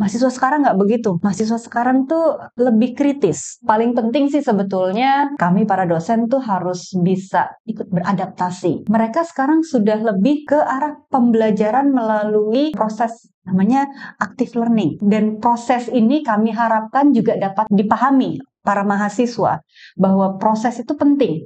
Mahasiswa sekarang nggak begitu. Mahasiswa sekarang tuh lebih kritis. Paling penting sih sebetulnya kami para dosen tuh harus bisa ikut beradaptasi. Mereka sekarang sudah lebih ke arah pembelajaran melalui proses namanya active learning. Dan proses ini kami harapkan juga dapat dipahami para mahasiswa bahwa proses itu penting.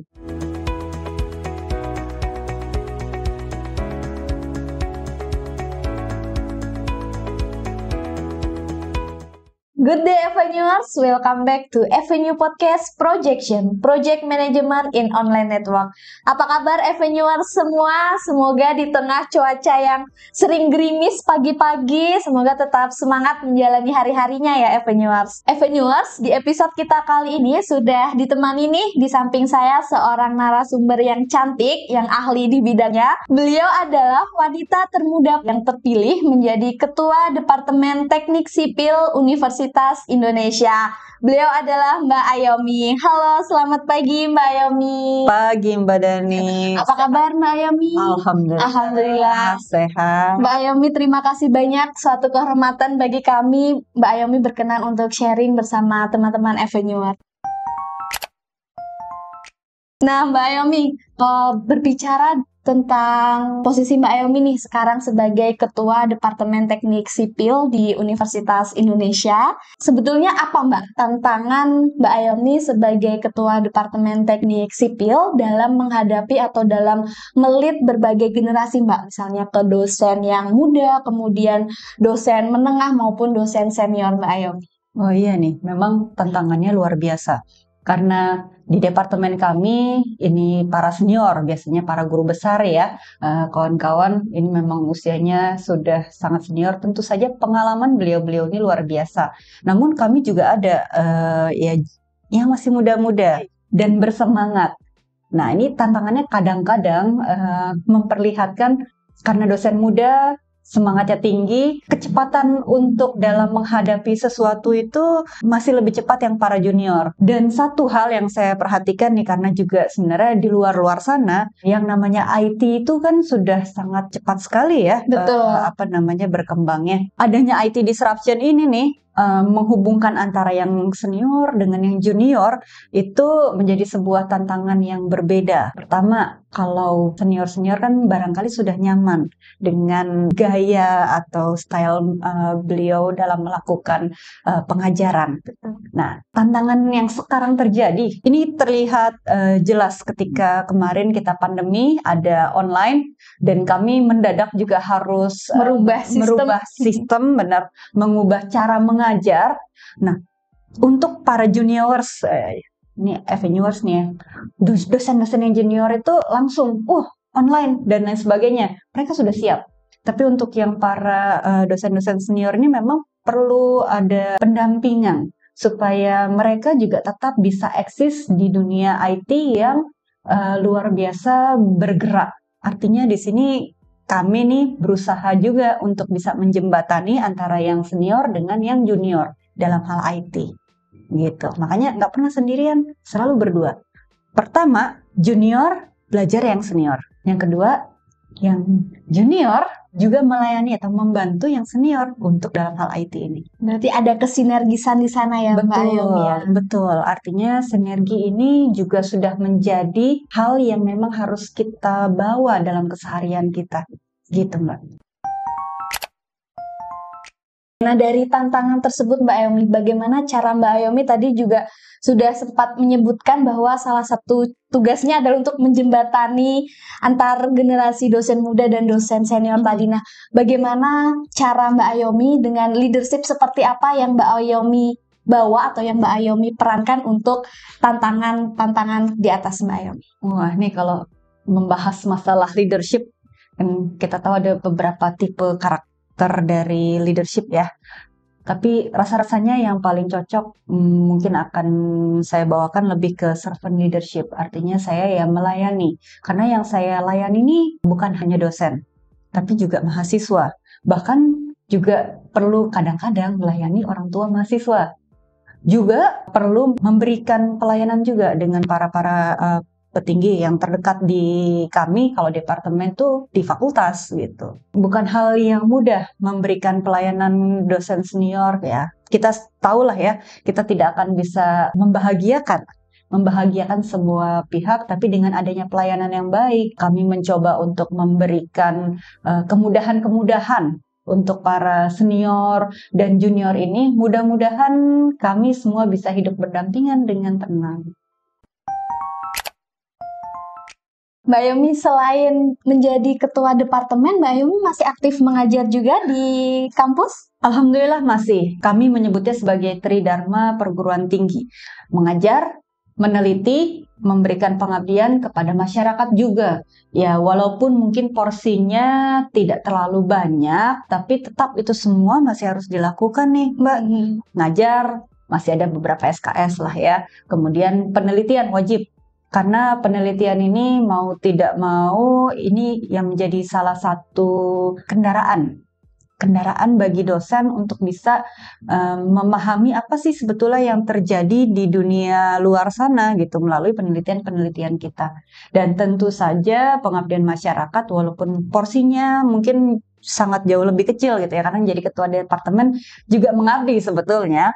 Good day Avenuers, welcome back to Avenue Podcast Projection, Project Management in Online Network. Apa kabar Avenuers semua? Semoga di tengah cuaca yang sering gerimis pagi-pagi, semoga tetap semangat menjalani hari-harinya ya Avenuers. Avenuers, di episode kita kali ini sudah ditemani nih di samping saya seorang narasumber yang cantik, yang ahli di bidangnya. Beliau adalah wanita termuda yang terpilih menjadi Ketua Departemen Teknik Sipil Universitas Indonesia. Beliau adalah Mbak Ayomi. Halo, selamat pagi Mbak Ayomi. Pagi Mbak Dani. Apa kabar Mbak Ayomi? Alhamdulillah. Sehat. Mbak Ayomi, terima kasih banyak. Suatu kehormatan bagi kami Mbak Ayomi berkenan untuk sharing bersama teman-teman Avenue. Nah, Mbak Ayomi, berbicara tentang posisi Mbak Ayomi nih sekarang sebagai Ketua Departemen Teknik Sipil di Universitas Indonesia. Sebetulnya apa Mbak tantangan Mbak Ayomi sebagai Ketua Departemen Teknik Sipil dalam menghadapi atau dalam melit berbagai generasi Mbak? Misalnya ke dosen yang muda, kemudian dosen menengah maupun dosen senior Mbak Ayomi. Oh iya nih, memang tantangannya luar biasa. Karena di departemen kami, ini para senior, biasanya para guru besar ya, kawan-kawan ini memang usianya sudah sangat senior, tentu saja pengalaman beliau-beliau ini luar biasa. Namun kami juga ada yang masih muda-muda dan bersemangat. Nah ini tantangannya kadang-kadang memperlihatkan karena dosen muda, semangatnya tinggi, kecepatan untuk dalam menghadapi sesuatu itu masih lebih cepat yang para junior. Dan satu hal yang saya perhatikan nih, karena juga sebenarnya di luar sana, yang namanya IT itu kan sudah sangat cepat sekali ya, berkembangnya. Adanya IT disruption ini nih, menghubungkan antara yang senior dengan yang junior itu menjadi sebuah tantangan yang berbeda. Pertama, kalau senior-senior kan barangkali sudah nyaman dengan gaya atau style beliau dalam melakukan pengajaran. Nah, tantangan yang sekarang terjadi, ini terlihat jelas ketika kemarin kita pandemi, ada online, dan kami mendadak juga harus merubah sistem, benar, mengubah cara mengajar. Nah, untuk para juniors, ini Avenuers nih ya, dosen-dosen yang junior itu langsung online dan lain sebagainya, mereka sudah siap. Tapi untuk yang para dosen-dosen senior ini memang perlu ada pendampingan supaya mereka juga tetap bisa eksis di dunia IT yang luar biasa bergerak. Artinya di sini kami nih berusaha juga untuk bisa menjembatani antara yang senior dengan yang junior dalam hal IT. Gitu. Makanya nggak pernah sendirian, selalu berdua. Pertama, junior belajar yang senior. Yang kedua, yang junior juga melayani atau membantu yang senior untuk dalam hal IT ini. Berarti ada kesinergisan di sana ya Mbak Ayomi ya? Betul. Artinya sinergi ini juga sudah menjadi hal yang memang harus kita bawa dalam keseharian kita. Gitu Mbak. Nah, dari tantangan tersebut Mbak Ayomi, bagaimana cara Mbak Ayomi tadi juga sudah sempat menyebutkan bahwa salah satu tugasnya adalah untuk menjembatani antar generasi dosen muda dan dosen senior tadi. Nah, bagaimana cara Mbak Ayomi dengan leadership seperti apa yang Mbak Ayomi bawa atau yang Mbak Ayomi perankan untuk tantangan-tantangan di atas Mbak Ayomi? Wah, nih kalau membahas masalah leadership, kan kita tahu ada beberapa tipe karakter dari leadership ya. Tapi rasa-rasanya yang paling cocok mungkin akan saya bawakan lebih ke servant leadership. Artinya saya ya melayani. Karena yang saya layani ini bukan hanya dosen, tapi juga mahasiswa. Bahkan juga perlu kadang-kadang melayani orang tua mahasiswa. Juga perlu memberikan pelayanan juga dengan para petinggi yang terdekat di kami kalau departemen tuh di fakultas gitu. Bukan hal yang mudah memberikan pelayanan dosen senior ya. Kita tahulah ya, kita tidak akan bisa membahagiakan semua pihak, tapi dengan adanya pelayanan yang baik, kami mencoba untuk memberikan kemudahan-kemudahan untuk para senior dan junior ini. Mudah-mudahan kami semua bisa hidup berdampingan dengan tenang. Mbak Ayomi selain menjadi ketua departemen, Mbak Ayomi masih aktif mengajar juga di kampus? Alhamdulillah masih. Kami menyebutnya sebagai Tridharma Perguruan Tinggi. Mengajar, meneliti, memberikan pengabdian kepada masyarakat juga. Ya, walaupun mungkin porsinya tidak terlalu banyak, tapi tetap itu semua masih harus dilakukan nih, Mbak. Ngajar, masih ada beberapa SKS lah ya. Kemudian penelitian wajib. Karena penelitian ini mau tidak mau, ini yang menjadi salah satu kendaraan bagi dosen untuk bisa memahami apa sih sebetulnya yang terjadi di dunia luar sana gitu melalui penelitian-penelitian kita. Dan tentu saja pengabdian masyarakat walaupun porsinya mungkin sangat jauh lebih kecil gitu ya, karena jadi ketua departemen juga mengabdi sebetulnya.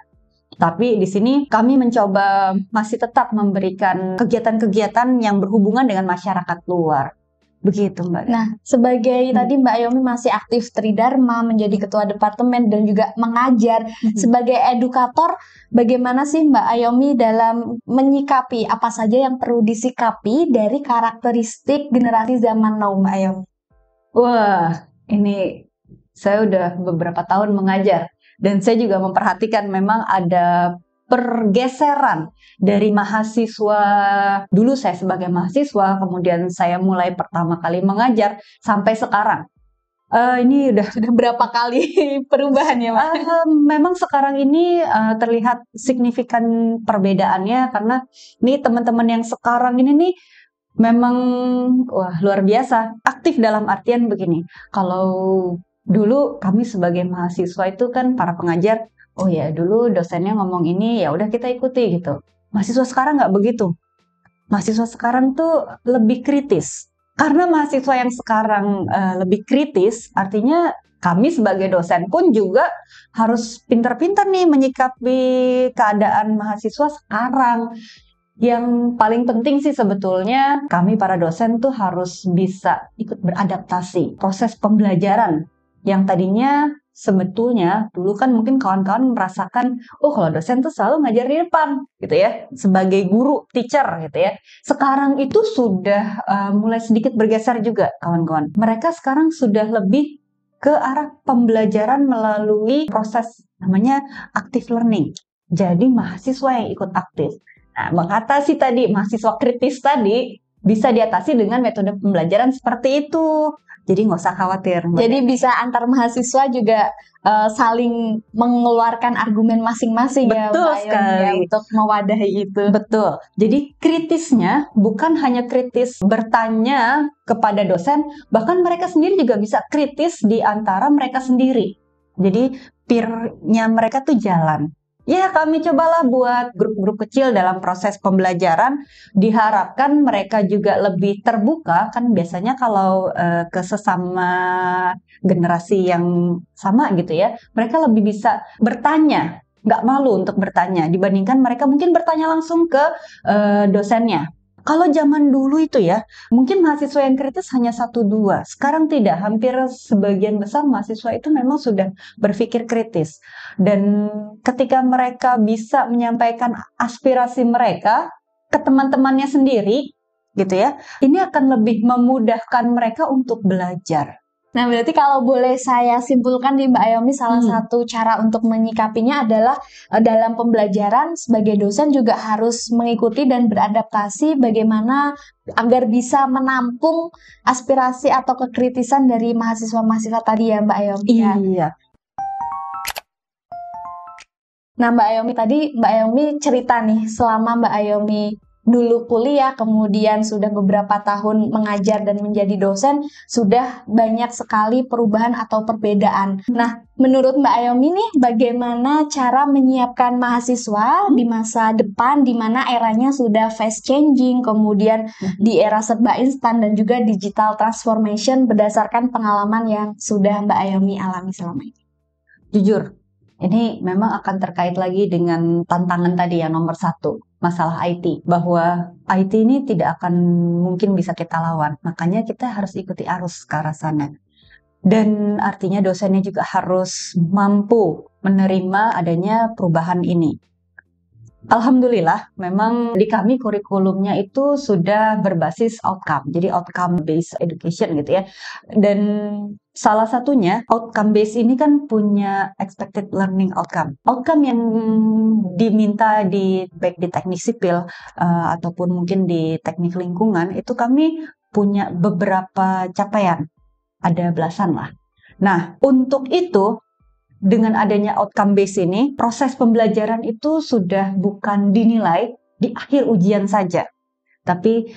Tapi di sini kami mencoba masih tetap memberikan kegiatan-kegiatan yang berhubungan dengan masyarakat luar. Begitu, Mbak. Nah, sebagai tadi Mbak Ayomi masih aktif Tridharma, menjadi ketua departemen dan juga mengajar. Sebagai edukator, bagaimana sih Mbak Ayomi dalam menyikapi apa saja yang perlu disikapi dari karakteristik generasi zaman now, Mbak Ayomi? Wah, ini saya udah beberapa tahun mengajar. Dan saya juga memperhatikan memang ada pergeseran dari mahasiswa. Dulu saya sebagai mahasiswa, kemudian saya mulai pertama kali mengajar sampai sekarang. Ini sudah berapa kali perubahan ya, Mbak? Memang sekarang ini terlihat signifikan perbedaannya, karena nih teman-teman yang sekarang ini nih memang wah luar biasa. Aktif dalam artian begini, kalau dulu kami sebagai mahasiswa itu kan para pengajar, oh ya dulu dosennya ngomong ini ya udah kita ikuti gitu. Mahasiswa sekarang nggak begitu. Mahasiswa sekarang tuh lebih kritis. Karena mahasiswa yang sekarang lebih kritis, artinya kami sebagai dosen pun juga harus pintar-pintar nih menyikapi keadaan mahasiswa sekarang. Yang paling penting sih sebetulnya kami para dosen tuh harus bisa ikut beradaptasi proses pembelajaran. Yang tadinya sebetulnya dulu kan mungkin kawan-kawan merasakan, oh kalau dosen tuh selalu ngajar di depan gitu ya, sebagai guru, teacher gitu ya. Sekarang itu sudah mulai sedikit bergeser juga kawan-kawan. Mereka sekarang sudah lebih ke arah pembelajaran melalui proses namanya active learning. Jadi mahasiswa yang ikut aktif. Nah, mengatasi tadi mahasiswa kritis tadi bisa diatasi dengan metode pembelajaran seperti itu. Jadi nggak usah khawatir. Jadi bisa antar mahasiswa juga saling mengeluarkan argumen masing-masing ya, Betul Mbak Ayomi, ya, untuk mewadahi itu. Betul. Jadi kritisnya bukan hanya kritis bertanya kepada dosen, bahkan mereka sendiri juga bisa kritis di antara mereka sendiri. Jadi peer-nya mereka tuh jalan. Ya, kami cobalah buat grup-grup kecil dalam proses pembelajaran. Diharapkan mereka juga lebih terbuka, kan biasanya kalau ke sesama generasi yang sama gitu ya, mereka lebih bisa bertanya, nggak malu untuk bertanya, dibandingkan mereka mungkin bertanya langsung ke dosennya. Kalau zaman dulu itu ya, mungkin mahasiswa yang kritis hanya 1-2. Sekarang tidak, hampir sebagian besar mahasiswa itu memang sudah berpikir kritis. Dan ketika mereka bisa menyampaikan aspirasi mereka ke teman-temannya sendiri, gitu ya, ini akan lebih memudahkan mereka untuk belajar. Nah, berarti kalau boleh saya simpulkan nih Mbak Ayomi, salah satu cara untuk menyikapinya adalah dalam pembelajaran sebagai dosen juga harus mengikuti dan beradaptasi bagaimana agar bisa menampung aspirasi atau kekritisan dari mahasiswa-mahasiswa tadi ya Mbak Ayomi. Iya. Nah, Mbak Ayomi tadi, Mbak Ayomi cerita nih selama Mbak Ayomi dulu kuliah, kemudian sudah beberapa tahun mengajar dan menjadi dosen, sudah banyak sekali perubahan atau perbedaan. Nah, menurut Mbak Ayomi nih, bagaimana cara menyiapkan mahasiswa di masa depan, di mana eranya sudah fast changing, kemudian di era serba instan dan juga digital transformation berdasarkan pengalaman yang sudah Mbak Ayomi alami selama ini? Jujur, ini memang akan terkait lagi dengan tantangan tadi yang nomor satu, masalah IT. Bahwa IT ini tidak akan mungkin bisa kita lawan. Makanya kita harus ikuti arus ke arah sana. Dan artinya dosennya juga harus mampu menerima adanya perubahan ini. Alhamdulillah, memang di kami kurikulumnya itu sudah berbasis outcome, jadi outcome based education gitu ya. Dan salah satunya outcome based ini kan punya expected learning outcome. Outcome yang diminta baik di teknik sipil ataupun mungkin di teknik lingkungan itu kami punya beberapa capaian, ada belasan lah. Nah, untuk itu dengan adanya outcome base ini, proses pembelajaran itu sudah bukan dinilai di akhir ujian saja. Tapi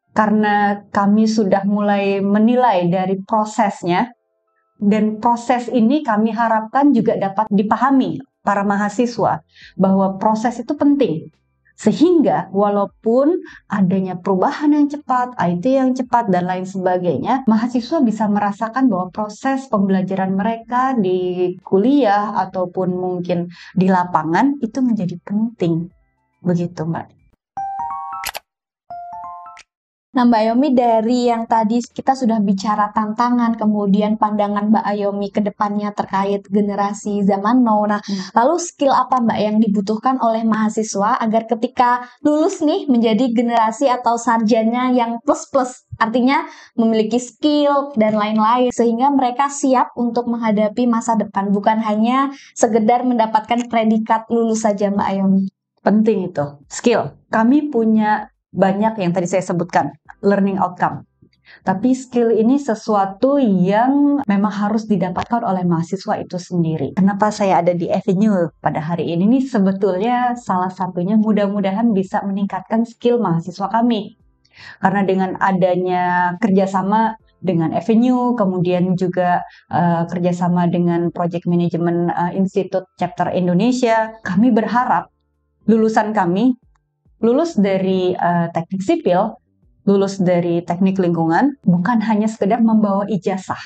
karena kami sudah mulai menilai dari prosesnya, dan proses ini kami harapkan juga dapat dipahami para mahasiswa bahwa proses itu penting. Sehingga walaupun adanya perubahan yang cepat, IT yang cepat, dan lain sebagainya, mahasiswa bisa merasakan bahwa proses pembelajaran mereka di kuliah ataupun mungkin di lapangan itu menjadi penting. Begitu, Mbak. Nah, Mbak Ayomi, dari yang tadi kita sudah bicara tantangan, kemudian pandangan Mbak Ayomi ke depannya terkait generasi zaman now. Nah, lalu skill apa Mbak yang dibutuhkan oleh mahasiswa agar ketika lulus nih menjadi generasi atau sarjana yang plus-plus, artinya memiliki skill dan lain-lain, sehingga mereka siap untuk menghadapi masa depan, bukan hanya sekedar mendapatkan predikat lulus saja, Mbak Ayomi. Penting itu, skill. Kami punya banyak yang tadi saya sebutkan, learning outcome. Tapi skill ini sesuatu yang memang harus didapatkan oleh mahasiswa itu sendiri. Kenapa saya ada di Avenue pada hari ini? Ini sebetulnya salah satunya mudah-mudahan bisa meningkatkan skill mahasiswa kami. Karena dengan adanya kerjasama dengan Avenue, kemudian juga kerjasama dengan Project Management Institute Chapter Indonesia, kami berharap lulusan kami lulus dari teknik sipil, lulus dari teknik lingkungan, bukan hanya sekedar membawa ijazah,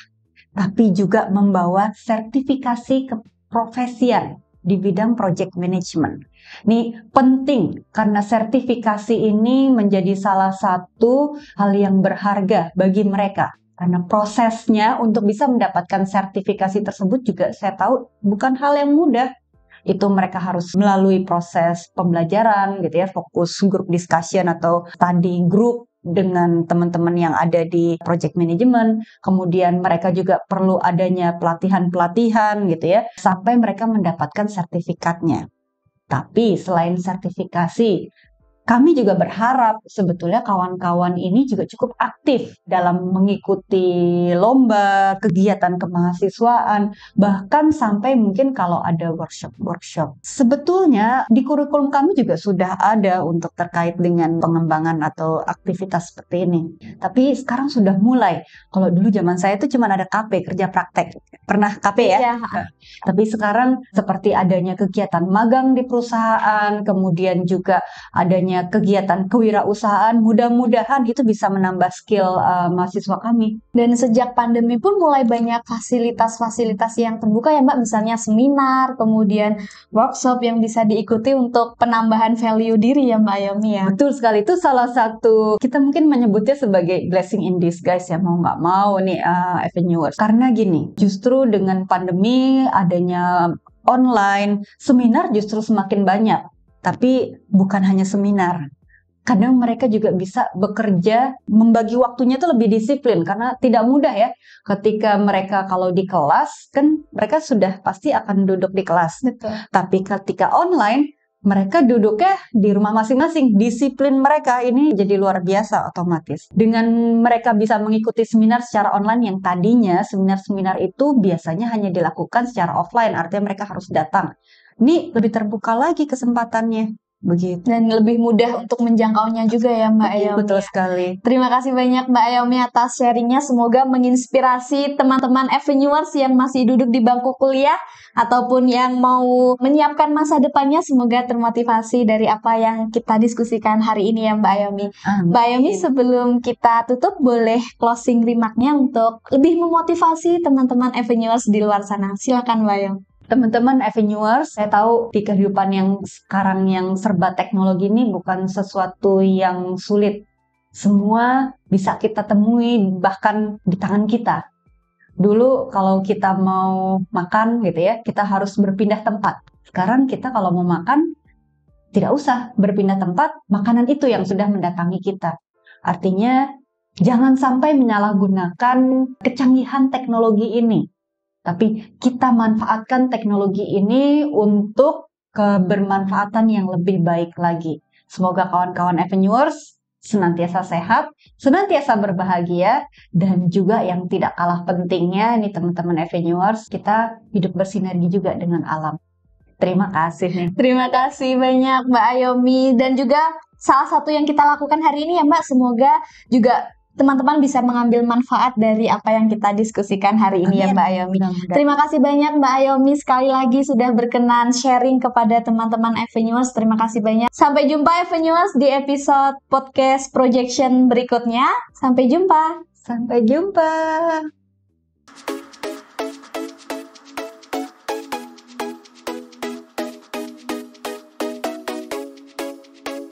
tapi juga membawa sertifikasi keprofesian di bidang project management. Ini penting karena sertifikasi ini menjadi salah satu hal yang berharga bagi mereka. Karena prosesnya untuk bisa mendapatkan sertifikasi tersebut juga saya tahu bukan hal yang mudah. Itu mereka harus melalui proses pembelajaran gitu ya, fokus group discussion atau study group dengan teman-teman yang ada di project management. Kemudian mereka juga perlu adanya pelatihan-pelatihan gitu ya, sampai mereka mendapatkan sertifikatnya. Tapi selain sertifikasi, kami juga berharap sebetulnya kawan-kawan ini juga cukup aktif dalam mengikuti lomba, kegiatan kemahasiswaan, bahkan sampai mungkin kalau ada workshop-workshop. Sebetulnya di kurikulum kami juga sudah ada untuk terkait dengan pengembangan atau aktivitas seperti ini. Tapi sekarang sudah mulai. Kalau dulu zaman saya itu cuma ada KP, kerja praktek. Pernah KP ya? Ya. Tapi sekarang seperti adanya kegiatan magang di perusahaan, kemudian juga adanya kegiatan kewirausahaan, mudah-mudahan itu bisa menambah skill mahasiswa kami. Dan sejak pandemi pun mulai banyak fasilitas-fasilitas yang terbuka ya Mbak, misalnya seminar, kemudian workshop yang bisa diikuti untuk penambahan value diri ya Mbak Ayomi ya. Betul sekali, itu salah satu, kita mungkin menyebutnya sebagai blessing in disguise ya, mau nggak mau nih Avenuers. Karena gini, justru dengan pandemi adanya online, seminar justru semakin banyak. Tapi bukan hanya seminar. Kadang mereka juga bisa bekerja, membagi waktunya itu lebih disiplin, karena tidak mudah ya. Ketika mereka kalau di kelas, kan mereka sudah pasti akan duduk di kelas. Betul. Tapi ketika online, mereka duduknya di rumah masing-masing. Disiplin mereka ini jadi luar biasa otomatis. Dengan mereka bisa mengikuti seminar secara online yang tadinya seminar-seminar itu biasanya hanya dilakukan secara offline, artinya mereka harus datang. Ini lebih terbuka lagi kesempatannya. begitu. Dan lebih mudah untuk menjangkaunya juga ya Mbak Ayomi. Betul sekali. Terima kasih banyak Mbak Ayomi atas sharingnya. Semoga menginspirasi teman-teman Avenuers yang masih duduk di bangku kuliah ataupun yang mau menyiapkan masa depannya. Semoga termotivasi dari apa yang kita diskusikan hari ini ya Mbak Ayomi. Mbak Ayomi, sebelum kita tutup boleh closing remark-nya untuk lebih memotivasi teman-teman Avenuers di luar sana. Silakan Mbak Ayomi. Teman-teman Avenuers, saya tahu di kehidupan yang sekarang yang serba teknologi ini bukan sesuatu yang sulit. Semua bisa kita temui bahkan di tangan kita. Dulu kalau kita mau makan gitu ya, kita harus berpindah tempat. Sekarang kita kalau mau makan, tidak usah berpindah tempat, makanan itu yang sudah mendatangi kita. Artinya, jangan sampai menyalahgunakan kecanggihan teknologi ini. Tapi kita manfaatkan teknologi ini untuk kebermanfaatan yang lebih baik lagi. Semoga kawan-kawan Avenuers senantiasa sehat, senantiasa berbahagia, dan juga yang tidak kalah pentingnya nih teman-teman Avenuers, kita hidup bersinergi juga dengan alam. Terima kasih nih. Terima kasih banyak Mbak Ayomi, dan juga salah satu yang kita lakukan hari ini ya Mbak, semoga juga teman-teman bisa mengambil manfaat dari apa yang kita diskusikan hari ini ya Mbak Ayomi. Terima kasih banyak Mbak Ayomi sekali lagi sudah berkenan sharing kepada teman-teman Avenuers. Terima kasih banyak. Sampai jumpa Avenuers di episode podcast projection berikutnya. Sampai jumpa. Sampai jumpa.